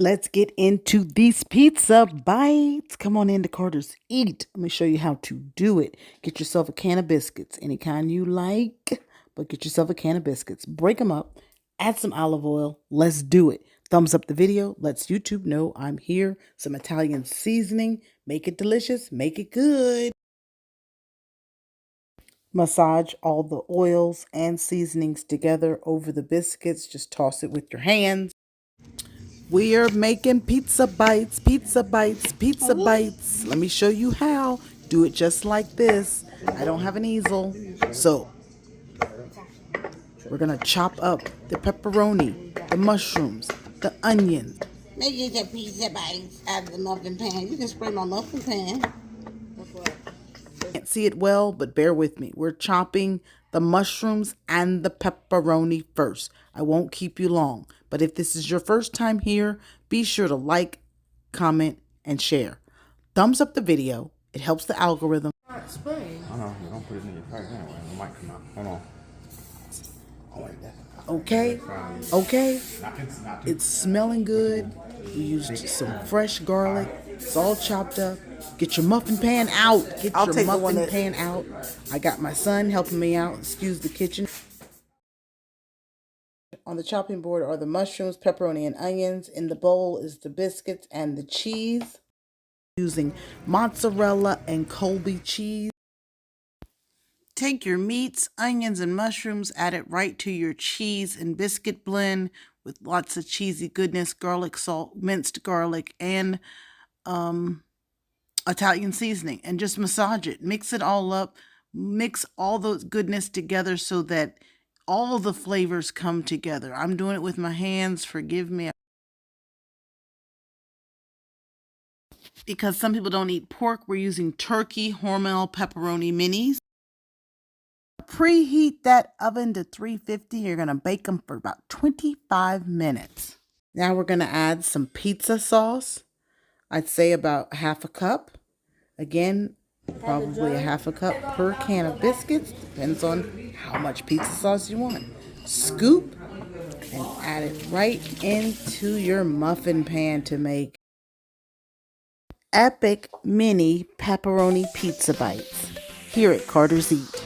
Let's get into these pizza bites. Come on into Carter's Eat. Let me show you how to do it. Get yourself a can of biscuits, any kind you like, but get yourself a can of biscuits. Break them up, add some olive oil. Let's do it. Thumbs up the video. Let's YouTube know I'm here. Some Italian seasoning. Make it delicious. Make it good. Massage all the oils and seasonings together over the biscuits. Just toss it with your hands. We are making pizza bites, pizza bites, pizza bites. Let me show you how. Do it just like this. I don't have an easel. So, we're going to chop up the pepperoni, the mushrooms, the onions. Making the pizza bites out of the muffin pan. You can spray my muffin pan. Can't see it well, but bear with me. We're chopping the mushrooms and the pepperoni first. I won't keep you long, but if this is your first time here, be sure to like, comment, and share. Thumbs up the video. It helps the algorithm. Spray. I know, you don't put it in your face anyway. It might come out. Hold on. Oh, like that. Okay, okay. It's smelling good. We used some fresh garlic. It's all chopped up. Get your muffin pan out. Get your muffin pan out. I got my son helping me out. Excuse the kitchen. On the chopping board are the mushrooms, pepperoni, and onions. In the bowl is the biscuits and the cheese. Using mozzarella and colby cheese. Take your meats, onions, and mushrooms, add it right to your cheese and biscuit blend with lots of cheesy goodness, garlic salt, minced garlic, and Italian seasoning, and just massage it. Mix it all up. Mix all those goodness together so that all the flavors come together. I'm doing it with my hands. Forgive me. Because some people don't eat pork, we're using turkey Hormel pepperoni minis. Preheat that oven to 350. You're going to bake them for about 25 minutes. Now we're going to add some pizza sauce. I'd say about half a cup. Again, probably a half a cup per can of biscuits. Depends on how much pizza sauce you want. Scoop and add it right into your muffin pan to make epic mini pepperoni pizza bites here at Carter's Eat.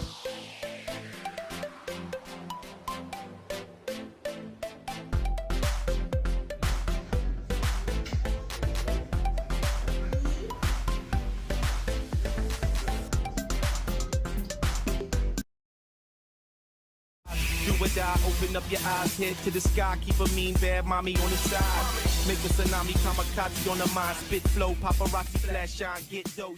Do or die, open up your eyes, head to the sky, keep a mean bad mommy on the side. Make a tsunami, kamikaze on the mind, spit flow, paparazzi, flash shine, get dough,